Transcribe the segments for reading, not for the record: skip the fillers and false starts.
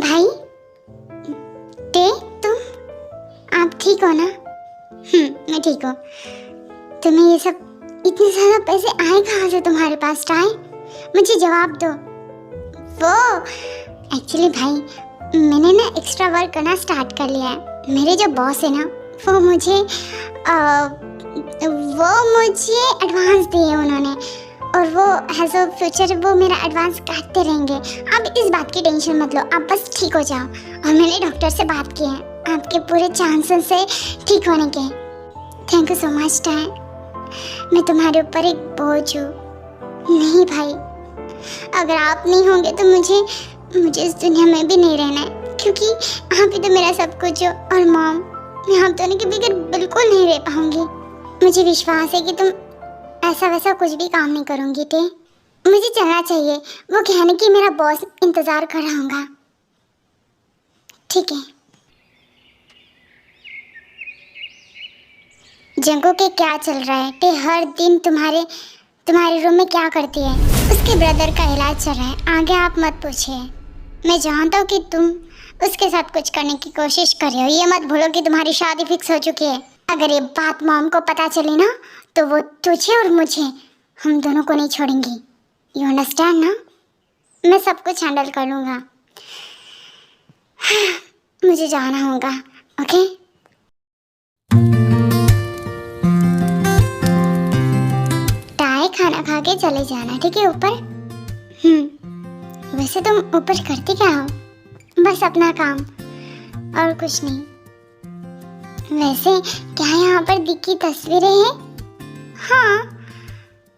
भाई ते तुम, आप ठीक हो ना? मैं ठीक हूँ। तुम्हें ये सब इतने ज़्यादा पैसे आए कहाँ से तुम्हारे पास टाई? मुझे जवाब दो। वो एक्चुअली भाई, मैंने ना एक्स्ट्रा वर्क करना स्टार्ट कर लिया है। मेरे जो बॉस है ना, वो मुझे एडवांस दिए उन्होंने, और वो एज अ फ्यूचर वो मेरा एडवांस काटते रहेंगे। आप इस बात की टेंशन मत लो, आप बस ठीक हो जाओ। और मैंने डॉक्टर से बात की है आपके पूरे चांसेस से ठीक होने के। Thank you so much tie. मैं तुम्हारे ऊपर एक बोझ हूँ। नहीं भाई, अगर आप नहीं होंगे तो मुझे इस दुनिया में भी नहीं रहना है, क्योंकि आप ही तो मेरा सब कुछ हो। और मॉम, मैं आप दोनों के बगैर बिल्कुल नहीं रह पाऊंगी। मुझे विश्वास है कि तुम ऐसा वैसा कुछ भी काम नहीं करूंगी। टे, मुझे चलना चाहिए। वो कहने की मेरा बॉस इंतजार कर रहा होगा। ठीक है। जंगो के क्या चल रहा है? टे हर दिन तुम्हारे रूम में क्या करती है? उसके ब्रदर का इलाज चल रहा है, आगे आप मत पूछिए। मैं जानता हूँ कि तुम उसके साथ कुछ करने की कोशिश कर रहे हो। ये मत भूलो कि तुम्हारी शादी फिक्स हो चुकी है। अगर ये बात मॉम को पता चली ना, तो वो तुझे और मुझे, हम दोनों को नहीं छोड़ेंगी। यू अंडरस्टैंड ना? मैं सब कुछ हैंडल कर लूँगा। मुझे जाना होगा। ओके? टाई खाना खा के चले जाना, ठीक है? ऊपर। वैसे तुम ऊपर करती क्या हो? बस अपना काम, और कुछ नहीं। वैसे क्या यहाँ पर दिखी तस्वीरें हैं? हाँ,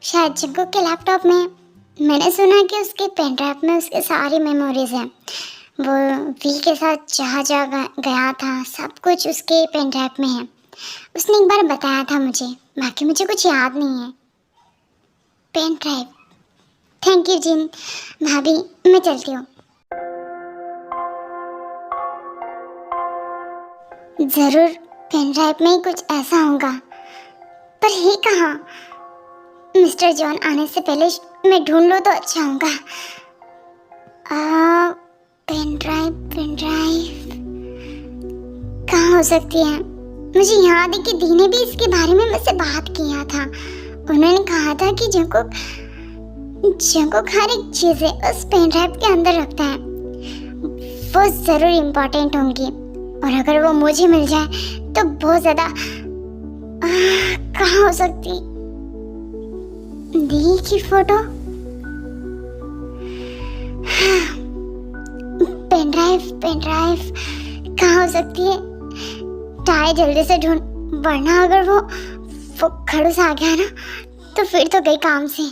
शायद जंगो के लैपटॉप में। मैंने सुना कि उसके पेन ड्राइव में उसके सारी मेमोरीज हैं। वो वी के साथ जहाँ जहाँ गया था, सब कुछ उसके पेन ड्राइव में है। उसने एक बार बताया था मुझे, बाकी मुझे कुछ याद नहीं है। Pen drive. थैंक यू जिन भाभी, मैं चलती हूँ। जरूर पेन ड्राइव में ही कुछ ऐसा होगा, पर है कहाँ? मिस्टर जॉन आने से पहले मैं ढूंढ लूँ तो अच्छा होगा। पेन ड्राइव कहाँ हो सकती है? मुझे याद है कि दी ने भी इसके बारे में मुझसे बात किया था। उन्होंने कहा था कि जंगकुक हर एक चीज़ें उस पेन ड्राइव के अंदर रखता है। वो ज़रूर इम्पोर्टेंट होंगी, और अगर वो मुझे मिल जाए तो बहुत ज़्यादा। कहाँ हो सकती? दी की फोटो? पेन ड्राइव कहाँ हो सकती है? टाई जल्दी से ढूंढ, वरना अगर वो खड़ूस आ गया ना, तो फिर तो गई काम से।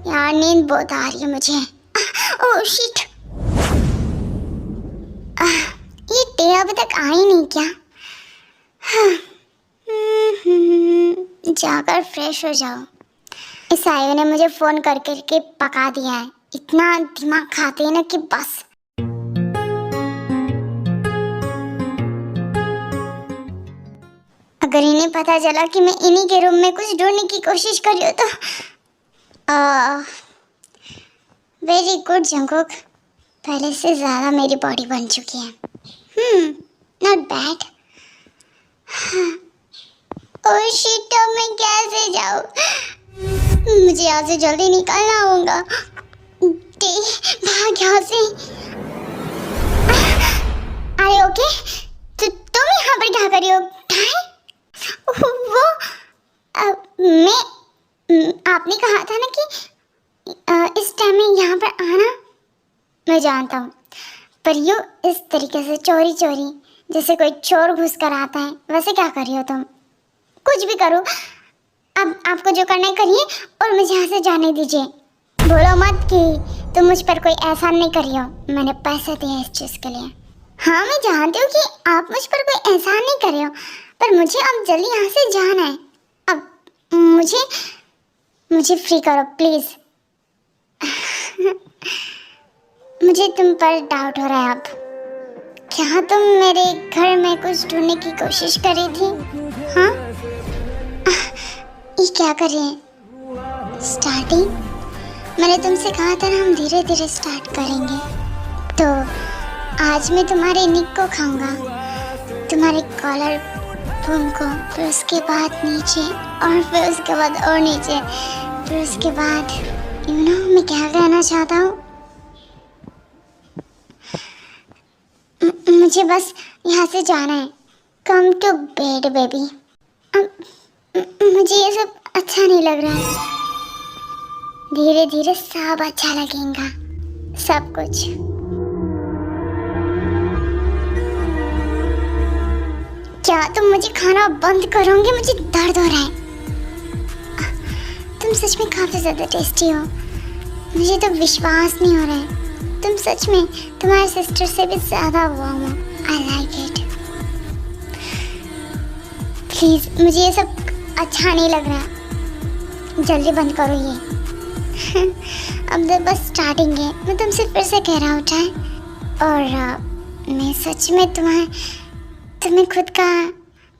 यार नींद बहुत आ रही है मुझे। ओह शिट, ये टे अभी तक आई नहीं क्या? जाकर फ्रेश हो जाओ। इस आयु ने मुझे फोन करके पका दिया है। इतना दिमाग खाते हैं ना कि बस। अगर इन्हें पता चला कि मैं इन्हीं के रूम में कुछ ढूंढने की कोशिश कर रही हूँ तो वेरी गुड जंगकुक, पहले से ज़्यादा मेरी बॉडी बन चुकी है। Not bad. ओह शिट, अब मैं कैसे जाऊँ? मुझे यहाँ से जल्दी निकलना होगा। भाग यहाँ से। अरे ओके, तो तुम यहाँ पर क्या कर रही हो? वो आपने कहा था ना कि इस टाइम में यहाँ पर आना। मैं जानता हूँ, पर यूँ इस तरीके से चोरी जैसे कोई चोर घुस कर आता है, वैसे क्या कर रही हो तुम? कुछ भी करो, अब आपको जो करना है करिए, और मुझे यहाँ से जाने दीजिए। बोलो मत कि तुम मुझ पर कोई एहसान नहीं कर रही हो। मैंने पैसे दिए इस चीज़ के लिए। हाँ, मैं जानती हूँ कि आप मुझ पर कोई एहसान नहीं कर रहे हो, पर मुझे अब जल्दी यहाँ से जाना है। अब मुझे फ्री करो प्लीज़। मुझे तुम पर डाउट हो रहा है अब। क्या तुम मेरे घर में कुछ ढूंढने की कोशिश कर रही थी? हाँ, ये क्या कर रही है? स्टार्टिंग मैंने तुमसे कहा था ना हम धीरे धीरे स्टार्ट करेंगे। तो आज मैं तुम्हारे निक को खाऊंगा, तुम्हारे कॉलर बोन को, फिर उसके बाद नीचे, और फिर उसके बाद और नीचे, फिर उसके बाद मैं क्या कहना चाहता हूँ, मुझे बस यहाँ से जाना है। Come to bed baby. मुझे ये सब अच्छा नहीं लग रहा है। धीरे धीरे सब अच्छा लगेगा, सब कुछ। क्या तुम मुझे खाना बंद करोगे? मुझे दर्द हो रहा है। तुम सच में काफी ज्यादा टेस्टी हो, मुझे तो विश्वास नहीं हो रहा है। तुम सच में तुम्हारी सिस्टर से भी ज्यादा वार्म हो। I like it. प्लीज, मुझे ये सब अच्छा नहीं लग रहा। जल्दी बंद करो ये। अब तो बस स्टार्टिंग है। मैं तुमसे फिर से कह रहा हूँ चाहे, और मैं सच में तुम्हें खुद का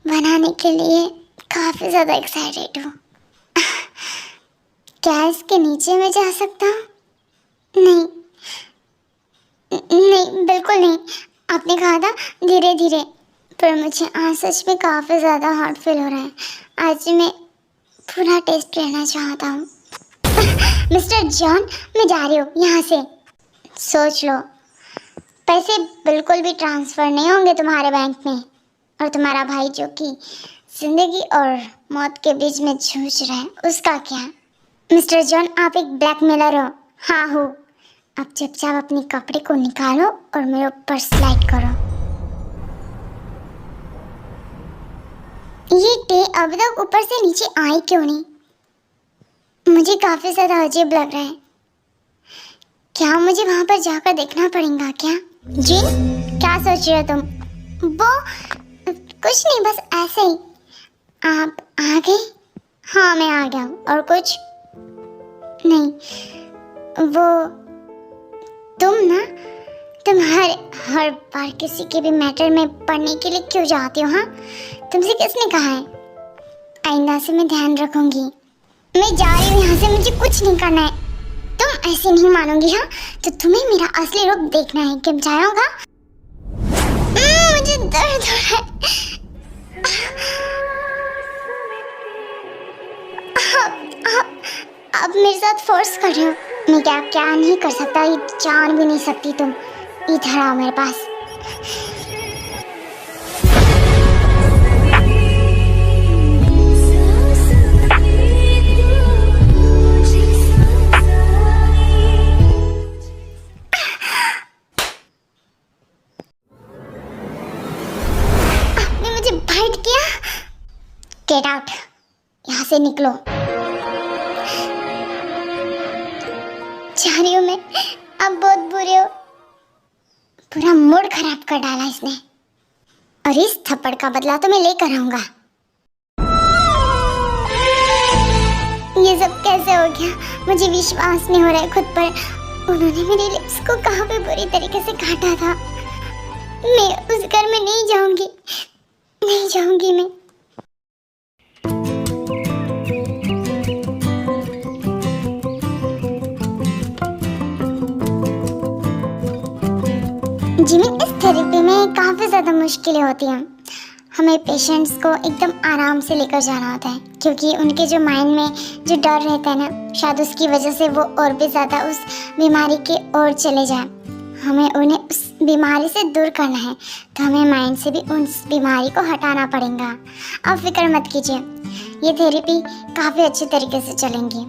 बनाने के लिए काफ़ी ज़्यादा एक्साइटेड हूँ। क्या इसके नीचे मैं जा सकता हूँ? नहीं नहीं, बिल्कुल नहीं। आपने कहा था धीरे धीरे, पर मुझे आज सच में काफ़ी ज़्यादा हार्ड फील हो रहा है। आज मैं पूरा टेस्ट लेना चाहता हूँ। मिस्टर जॉन, मैं जा रही हूँ यहाँ से। सोच लो, पैसे बिल्कुल भी ट्रांसफ़र नहीं होंगे तुम्हारे बैंक में। और तुम्हारा भाई जो कि जिंदगी और मौत के बीच में जूझ रहा है, उसका क्या? मिस्टर जॉन, आप एक ब्लैकमेलर हो। हाँ हो। अब चुपचाप अपने कपड़े को निकालो और मेरे ऊपर स्लाइड करो। ये टे अब तक ऊपर से नीचे आई क्यों नहीं? मुझे काफ़ी ज़्यादा अजीब लग रहा है। क्या मुझे वहाँ पर जाकर देखना पड़ेगा क्या? जी, क्या सोच रहे हो तुम? वो कुछ नहीं, बस ऐसे ही। आप आ गए? हाँ, मैं आ गया हूँ। और कुछ नहीं। वो तुम हर बार किसी के भी मैटर में पढ़ने के लिए क्यों जाती हो? हाँ, तुमसे किसने कहा है? आइंदा से मैं ध्यान रखूंगी। मैं जा रही हूँ यहाँ से, मुझे कुछ नहीं करना है। तुम ऐसे नहीं मानोगी। हाँ, तो तुम्हें मेरा असली रूप देखना है। क्या जाओगा? मुझे दर्द हो रहा है। आप मेरे साथ फोर्स कर रहे हो। मैं क्या नहीं कर सकता, ये जान भी नहीं सकती तुम। इधर आओ मेरे पास। आपने मुझे बाइट किया। गेट आउट, यहाँ से निकलो। जा रही हूँ मैं। आप बहुत बुरे हो। पूरा मूड खराब कर डाला इसने, और इस थप्पड़ का बदला तो मैं लेकर आऊंगा। ये सब कैसे हो गया? मुझे विश्वास नहीं हो रहा है खुद पर। उन्होंने मेरे लिप्स को कहाँ पे बुरी तरीके से काटा था। मैं उस घर में नहीं जाऊंगी, नहीं जाऊंगी मैं। जिमिन, इस थेरेपी में काफ़ी ज़्यादा मुश्किलें होती हैं। हमें पेशेंट्स को एकदम आराम से लेकर जाना होता है, क्योंकि उनके जो माइंड में जो डर रहता है ना, शायद उसकी वजह से वो और भी ज़्यादा उस बीमारी की ओर चले जाए। हमें उन्हें उस बीमारी से दूर करना है, तो हमें माइंड से भी उस बीमारी को हटाना पड़ेगा। आप फिक्र मत कीजिए, ये थेरेपी काफ़ी अच्छे तरीके से चलेंगी।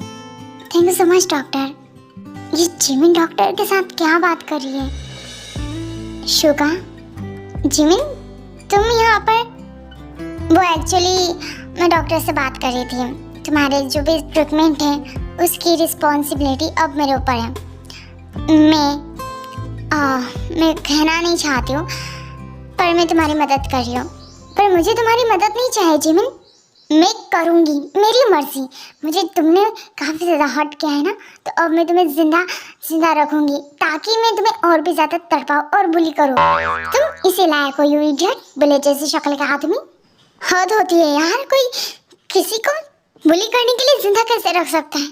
Thank you so much doctor. ये जिमिन डॉक्टर के साथ क्या बात कर रही है? शुगा, जिमिन, तुम यहाँ पर? वो एक्चुअली मैं डॉक्टर से बात कर रही थी। तुम्हारे जो भी ट्रीटमेंट है उसकी रिस्पॉन्सिबिलिटी अब मेरे ऊपर है। मैं कहना नहीं चाहती हूँ, पर मैं तुम्हारी मदद कर रही हूँ। पर मुझे तुम्हारी मदद नहीं चाहिए जिमिन। मैं करूँगी, मेरी मर्जी। मुझे तुमने काफ़ी ज़्यादा हर्ट किया है ना, तो अब मैं तुम्हें जिंदा रखूँगी, ताकि मैं तुम्हें और भी ज़्यादा तड़पाऊँ और बुली करूँ। तुम इसे लायक हो, यू इडियट, बुले जैसी शक्ल का आदमी। हद होती है यार, कोई किसी को बुली करने के लिए जिंदा कैसे रख सकता है?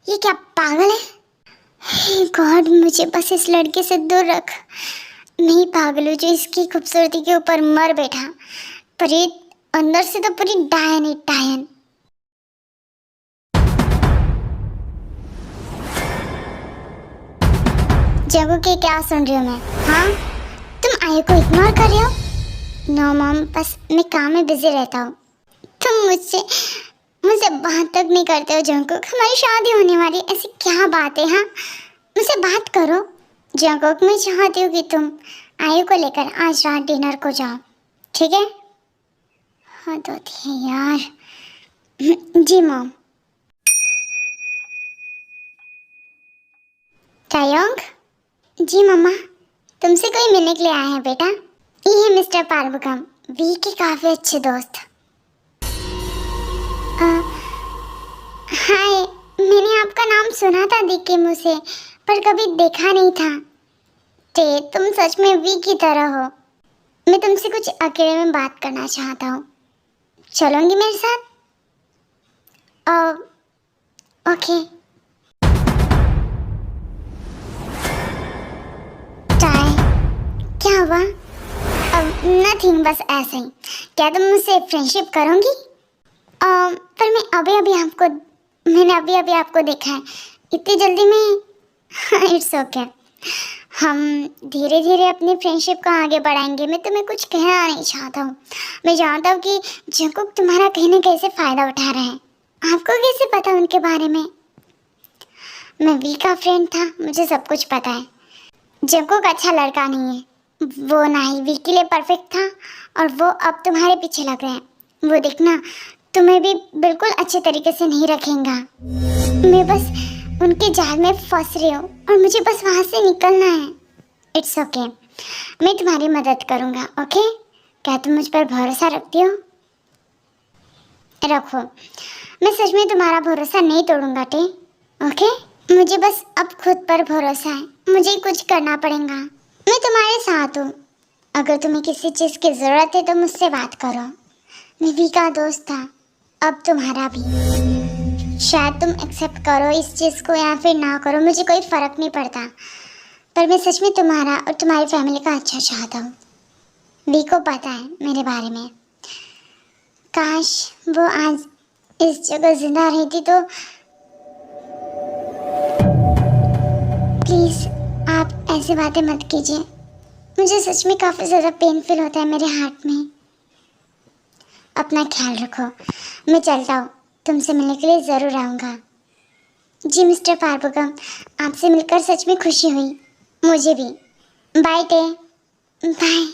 ये क्या पागल है? हे गॉड, मुझे बस इस लड़के से दूर रख। मैं ही पागल हूँ जो इसकी खूबसूरती के ऊपर मर बैठा, पर ये अंदर से तो पूरी डायन है, डायन। जगह के क्या सुन रही हूँ मैं? हाँ, तुम आयु को इग्नोर कर रहे हो? नो मॉम, बस मैं काम में बिजी रहता हूँ। तुम मुझसे मुझसे बात तक नहीं करते हो जंकुक। हमारी शादी होने वाली, ऐसी क्या बात है? हाँ, मुझसे बात करो जंकुक। मैं चाहती हूँ कि तुम आयु को लेकर आज रात डिनर को जाओ, ठीक है? हाँ तो थी यार। जी मॉम। तायोंग? जी मम्मा, तुमसे कोई मिलने के लिए आए हैं बेटा। ये है मिस्टर पार्वकम, वी के काफी अच्छे दोस्त। हाय, मैंने आपका नाम सुना था दिख के मुँह से, पर कभी देखा नहीं था। ते तुम सच में वी की तरह हो। मैं तुमसे कुछ अकेले में बात करना चाहता हूँ, चलोगी मेरे साथ? ओके। चाय? क्या हुआ? नथिंग, बस ऐसे ही। क्या तुम मुझसे फ्रेंडशिप करोगी? पर मैंने अभी अभी आपको देखा है, इतनी जल्दी में? It's okay. हम धीरे धीरे अपनी फ्रेंडशिप को आगे बढ़ाएंगे। मैं तुम्हें कुछ कहना नहीं चाहता हूँ। मैं जानता हूँ कि जंकुक तुम्हारा कहीं ना कहीं से फ़ायदा उठा रहा है। आपको कैसे पता उनके बारे में? मैं वी का फ्रेंड था, मुझे सब कुछ पता है। जंकुक अच्छा लड़का नहीं है, वो ना ही वी के लिए परफेक्ट था, और वो अब तुम्हारे पीछे लग रहे हैं। वो देखना, तुम्हें भी बिल्कुल अच्छे तरीके से नहीं रखेगा। मैं बस उनके जाल में फंस रही हूँ और मुझे बस वहाँ से निकलना है। इट्स ओके, मैं तुम्हारी मदद करूँगा। ओके? क्या तुम मुझ पर भरोसा रखती हो? रखो, मैं सच में तुम्हारा भरोसा नहीं तोड़ूंगा टे। ओके? मुझे बस अब खुद पर भरोसा है, मुझे कुछ करना पड़ेगा। मैं तुम्हारे साथ हूँ, अगर तुम्हें किसी चीज़ की ज़रूरत है तो मुझसे बात करो। मैं वी का दोस्त था, अब तुम्हारा भी। शायद तुम एक्सेप्ट करो इस चीज़ को या फिर ना करो, मुझे कोई फ़र्क नहीं पड़ता, पर मैं सच में तुम्हारा और तुम्हारी फैमिली का अच्छा चाहता हूँ। वी को पता है मेरे बारे में। काश वो आज इस जगह जिंदा रहती तो। प्लीज़ आप ऐसी बातें मत कीजिए, मुझे सच में काफ़ी ज़्यादा पेन फील होता है मेरे हार्ट में। अपना ख्याल रखो, मैं चलता हूँ, तुमसे मिलने के लिए ज़रूर आऊँगा। जी मिस्टर पार्वकम, आपसे मिलकर सच में खुशी हुई। मुझे भी। बाय टे। बाय।